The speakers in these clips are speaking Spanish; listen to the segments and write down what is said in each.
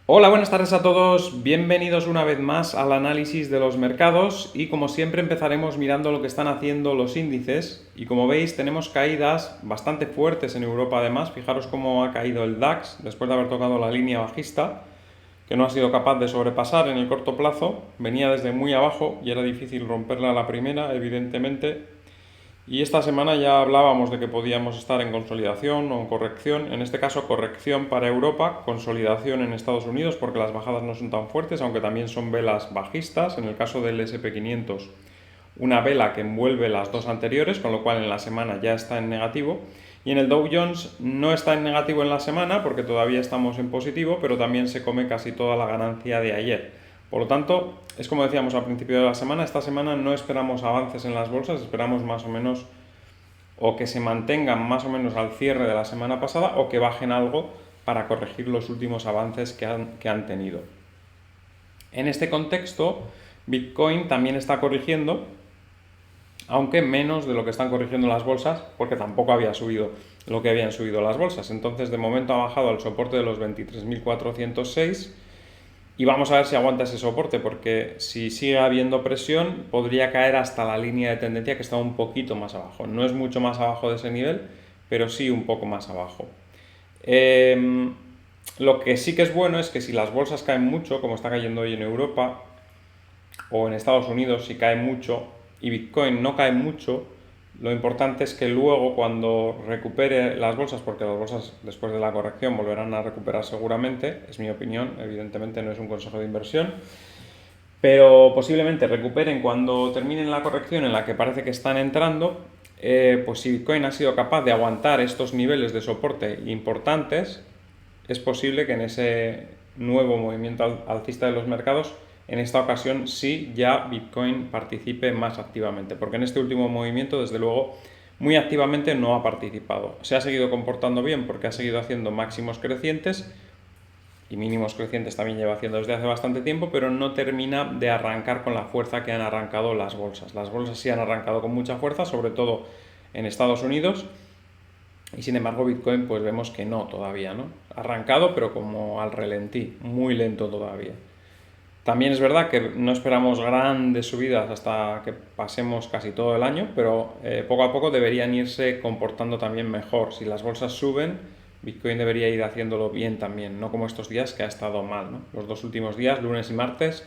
Hola, buenas tardes a todos. Bienvenidos una vez más al análisis de los mercados y como siempre empezaremos mirando lo que están haciendo los índices y como veis tenemos caídas bastante fuertes en Europa además. Fijaros cómo ha caído el DAX después de haber tocado la línea bajista que no ha sido capaz de sobrepasar en el corto plazo. Venía desde muy abajo y era difícil romperla a la primera, evidentemente. Y esta semana ya hablábamos de que podíamos estar en consolidación o en corrección, en este caso corrección para Europa, consolidación en Estados Unidos porque las bajadas no son tan fuertes, aunque también son velas bajistas, en el caso del SP500 una vela que envuelve las dos anteriores, con lo cual en la semana ya está en negativo, y en el Dow Jones no está en negativo en la semana porque todavía estamos en positivo, pero también se come casi toda la ganancia de ayer. Por lo tanto, es como decíamos al principio de la semana, esta semana no esperamos avances en las bolsas, esperamos más o menos o que se mantengan más o menos al cierre de la semana pasada o que bajen algo para corregir los últimos avances que han tenido. En este contexto, Bitcoin también está corrigiendo, aunque menos de lo que están corrigiendo las bolsas, porque tampoco había subido lo que habían subido las bolsas. Entonces, de momento ha bajado al soporte de los 23.406 y vamos a ver si aguanta ese soporte, porque si sigue habiendo presión, podría caer hasta la línea de tendencia que está un poquito más abajo. No es mucho más abajo de ese nivel, pero sí un poco más abajo. Lo que sí que es bueno es que si las bolsas caen mucho, como está cayendo hoy en Europa o en Estados Unidos, si cae mucho y Bitcoin no cae mucho, lo importante es que luego cuando recupere las bolsas, porque las bolsas después de la corrección volverán a recuperar seguramente, es mi opinión, evidentemente no es un consejo de inversión, pero posiblemente recuperen cuando terminen la corrección en la que parece que están entrando, pues si Bitcoin ha sido capaz de aguantar estos niveles de soporte importantes, es posible que en ese nuevo movimiento alcista de los mercados, en esta ocasión sí ya Bitcoin participe más activamente, porque en este último movimiento, desde luego, muy activamente no ha participado. Se ha seguido comportando bien porque ha seguido haciendo máximos crecientes y mínimos crecientes también lleva haciendo desde hace bastante tiempo, pero no termina de arrancar con la fuerza que han arrancado las bolsas. Las bolsas sí han arrancado con mucha fuerza, sobre todo en Estados Unidos, y sin embargo Bitcoin pues vemos que no todavía, ¿no? Arrancado pero como al relentí, muy lento todavía. También es verdad que no esperamos grandes subidas hasta que pasemos casi todo el año, pero poco a poco deberían irse comportando también mejor. Si las bolsas suben, Bitcoin debería ir haciéndolo bien también, no como estos días que ha estado mal, ¿no? Los dos últimos días, lunes y martes,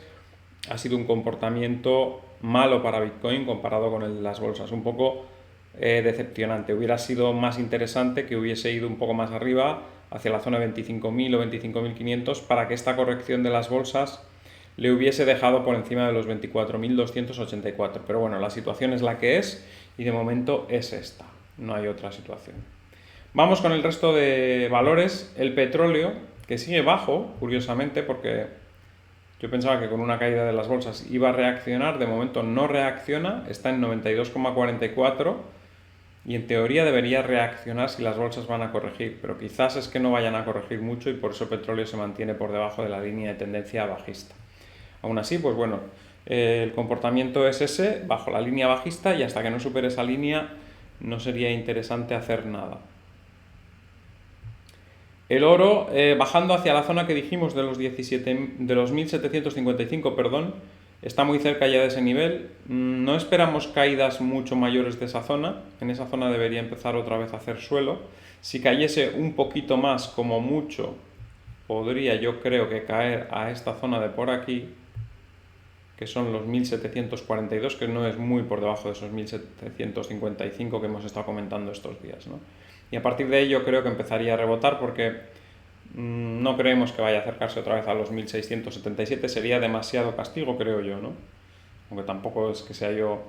ha sido un comportamiento malo para Bitcoin comparado con el de las bolsas, un poco decepcionante. Hubiera sido más interesante que hubiese ido un poco más arriba, hacia la zona 25.000 o 25.500, para que esta corrección de las bolsas le hubiese dejado por encima de los 24.284. Pero bueno, la situación es la que es y de momento es esta, no hay otra situación. Vamos con el resto de valores. El petróleo, que sigue bajo, curiosamente, porque yo pensaba que con una caída de las bolsas iba a reaccionar, de momento no reacciona, está en 92,44 y en teoría debería reaccionar si las bolsas van a corregir, pero quizás es que no vayan a corregir mucho y por eso el petróleo se mantiene por debajo de la línea de tendencia bajista. Aún así, pues bueno, el comportamiento es ese, bajo la línea bajista, y hasta que no supere esa línea no sería interesante hacer nada. El oro bajando hacia la zona que dijimos de los 1755, perdón, está muy cerca ya de ese nivel. No esperamos caídas mucho mayores de esa zona. En esa zona debería empezar otra vez a hacer suelo. Si cayese un poquito más, como mucho, podría yo creo que caer a esta zona de por aquí, que son los 1742, que no es muy por debajo de esos 1755 que hemos estado comentando estos días, ¿no? Y a partir de ello creo que empezaría a rebotar porque no creemos que vaya a acercarse otra vez a los 1677, sería demasiado castigo, creo yo, ¿no? Aunque tampoco es que sea yo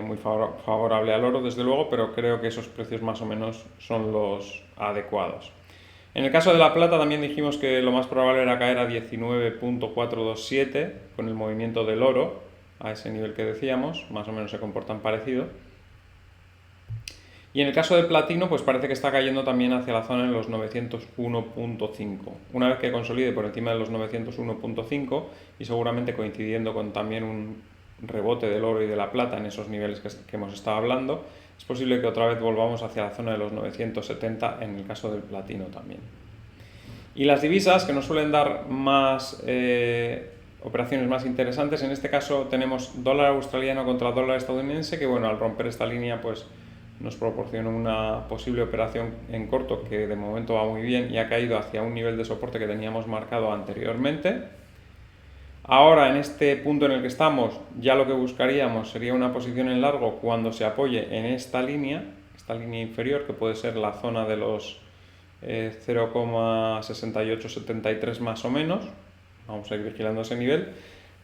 muy favorable al oro, desde luego, pero creo que esos precios más o menos son los adecuados. En el caso de la plata también dijimos que lo más probable era caer a 19.427 con el movimiento del oro, a ese nivel que decíamos, más o menos se comportan parecido. Y en el caso del platino, pues parece que está cayendo también hacia la zona de los 901.5. Una vez que consolide por encima de los 901.5 y seguramente coincidiendo con también un rebote del oro y de la plata en esos niveles que hemos estado hablando, es posible que otra vez volvamos hacia la zona de los 970 en el caso del platino también. Y las divisas que nos suelen dar más operaciones más interesantes, en este caso tenemos dólar australiano contra dólar estadounidense, que bueno, al romper esta línea pues nos proporciona una posible operación en corto que de momento va muy bien y ha caído hacia un nivel de soporte que teníamos marcado anteriormente. Ahora, en este punto en el que estamos, ya lo que buscaríamos sería una posición en largo cuando se apoye en esta línea inferior, que puede ser la zona de los 0,6873 más o menos. Vamos a ir vigilando ese nivel.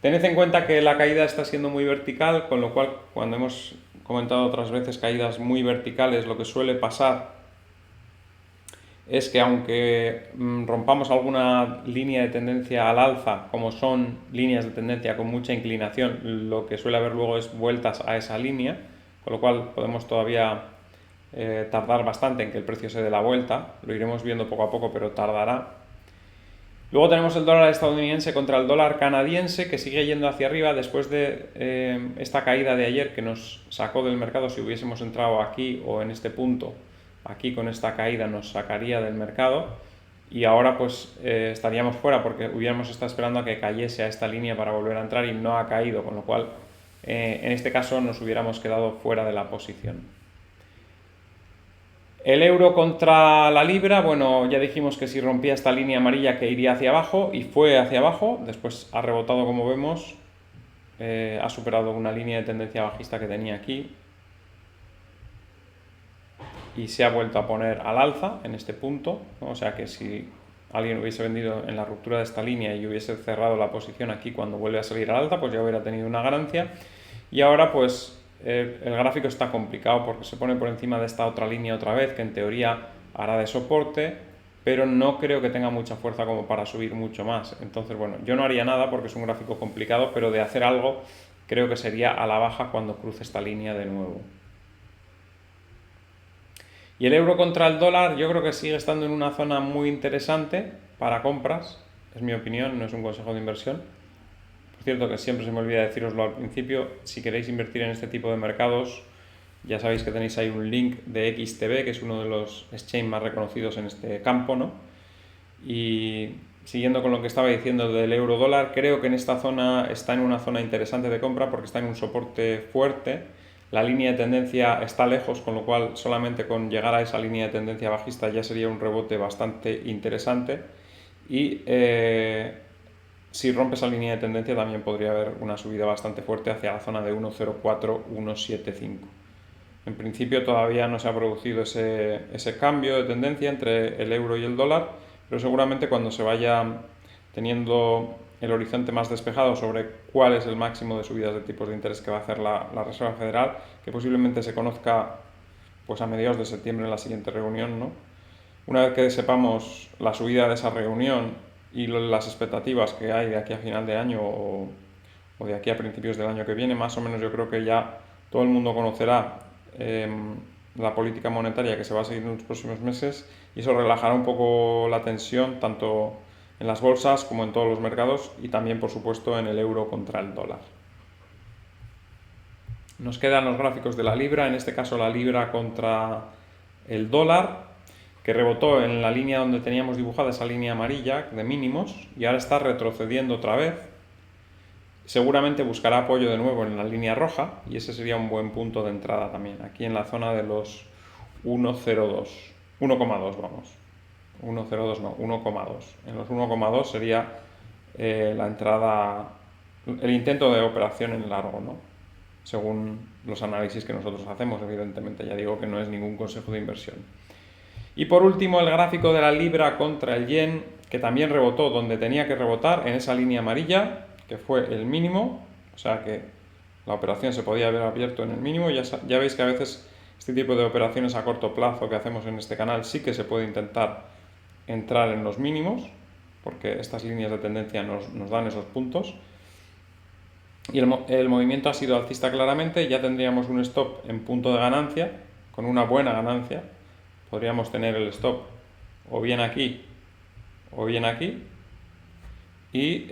Tened en cuenta que la caída está siendo muy vertical, con lo cual, cuando hemos comentado otras veces caídas muy verticales, lo que suele pasar es que aunque rompamos alguna línea de tendencia al alza, como son líneas de tendencia con mucha inclinación, lo que suele haber luego es vueltas a esa línea, con lo cual podemos todavía tardar bastante en que el precio se dé la vuelta. Lo iremos viendo poco a poco, pero tardará. Luego tenemos el dólar estadounidense contra el dólar canadiense, que sigue yendo hacia arriba después de esta caída de ayer que nos sacó del mercado. Si hubiésemos entrado aquí o en este punto, aquí con esta caída nos sacaría del mercado, y ahora pues estaríamos fuera porque hubiéramos estado esperando a que cayese a esta línea para volver a entrar y no ha caído, con lo cual en este caso nos hubiéramos quedado fuera de la posición. El euro contra la libra, bueno, ya dijimos que si rompía esta línea amarilla que iría hacia abajo, y fue hacia abajo, después ha rebotado como vemos, ha superado una línea de tendencia bajista que tenía aquí y se ha vuelto a poner al alza en este punto, ¿no? O sea que si alguien hubiese vendido en la ruptura de esta línea y hubiese cerrado la posición aquí cuando vuelve a salir al alza, pues ya hubiera tenido una ganancia. Y ahora pues el gráfico está complicado porque se pone por encima de esta otra línea otra vez, que en teoría hará de soporte, pero no creo que tenga mucha fuerza como para subir mucho más. Entonces, bueno, yo no haría nada porque es un gráfico complicado, pero de hacer algo creo que sería a la baja cuando cruce esta línea de nuevo. Y el euro contra el dólar yo creo que sigue estando en una zona muy interesante para compras, es mi opinión, no es un consejo de inversión. Por cierto, que siempre se me olvida deciroslo al principio, si queréis invertir en este tipo de mercados, ya sabéis que tenéis ahí un link de XTB, que es uno de los exchange más reconocidos en este campo, ¿no? Y siguiendo con lo que estaba diciendo del euro dólar, creo que en esta zona está en una zona interesante de compra porque está en un soporte fuerte. La línea de tendencia está lejos, con lo cual solamente con llegar a esa línea de tendencia bajista ya sería un rebote bastante interesante. Y si rompe esa línea de tendencia también podría haber una subida bastante fuerte hacia la zona de 1.04-1.75. En principio todavía no se ha producido ese cambio de tendencia entre el euro y el dólar, pero seguramente cuando se vaya teniendo el horizonte más despejado sobre cuál es el máximo de subidas de tipos de interés que va a hacer la Reserva Federal, que posiblemente se conozca pues a mediados de septiembre en la siguiente reunión, ¿no? Una vez que sepamos la subida de esa reunión y las expectativas que hay de aquí a final de año o de aquí a principios del año que viene, más o menos yo creo que ya todo el mundo conocerá la política monetaria que se va a seguir en los próximos meses, y eso relajará un poco la tensión tanto en las bolsas como en todos los mercados, y también por supuesto en el euro contra el dólar. Nos quedan los gráficos de la libra, en este caso la libra contra el dólar, que rebotó en la línea donde teníamos dibujada esa línea amarilla de mínimos y ahora está retrocediendo otra vez. Seguramente buscará apoyo de nuevo en la línea roja y ese sería un buen punto de entrada también, aquí en la zona de los 1,02, 1,2 vamos, 1,02 no, 1,2. En los 1,2 sería la entrada, el intento de operación en largo, ¿no? Según los análisis que nosotros hacemos, evidentemente, ya digo que no es ningún consejo de inversión. Y por último, el gráfico de la libra contra el yen, que también rebotó donde tenía que rebotar, en esa línea amarilla, que fue el mínimo, o sea que la operación se podía haber abierto en el mínimo. Ya veis que a veces este tipo de operaciones a corto plazo que hacemos en este canal sí que se puede intentar entrar en los mínimos, porque estas líneas de tendencia nos dan esos puntos. Y el movimiento ha sido alcista claramente, ya tendríamos un stop en punto de ganancia, con una buena ganancia. Podríamos tener el stop o bien aquí o bien aquí, y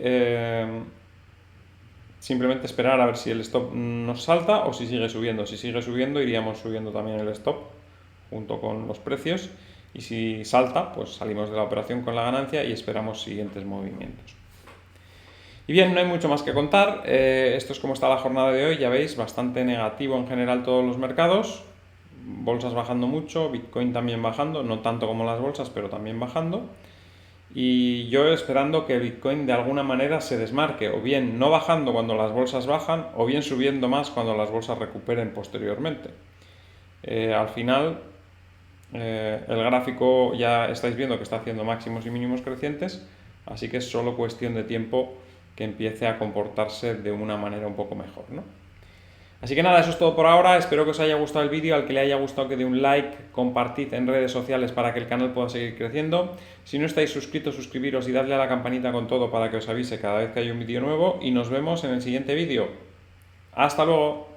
simplemente esperar a ver si el stop nos salta o si sigue subiendo. Si sigue subiendo iríamos subiendo también el stop junto con los precios, Y si salta, pues salimos de la operación con la ganancia y esperamos siguientes movimientos. Y bien, no hay mucho más que contar. Esto es como está la jornada de hoy, ya veis, bastante negativo en general todos los mercados. Bolsas bajando mucho, Bitcoin también bajando, no tanto como las bolsas, pero también bajando. Y yo esperando que Bitcoin de alguna manera se desmarque, o bien no bajando cuando las bolsas bajan, o bien subiendo más cuando las bolsas recuperen posteriormente. Al final, el gráfico ya estáis viendo que está haciendo máximos y mínimos crecientes, así que es solo cuestión de tiempo que empiece a comportarse de una manera un poco mejor, ¿no? Así que nada, eso es todo por ahora. Espero que os haya gustado el vídeo. Al que le haya gustado, que dé un like, compartid en redes sociales para que el canal pueda seguir creciendo. Si no estáis suscritos, suscribiros y dadle a la campanita con todo para que os avise cada vez que hay un vídeo nuevo. Y nos vemos en el siguiente vídeo. ¡Hasta luego!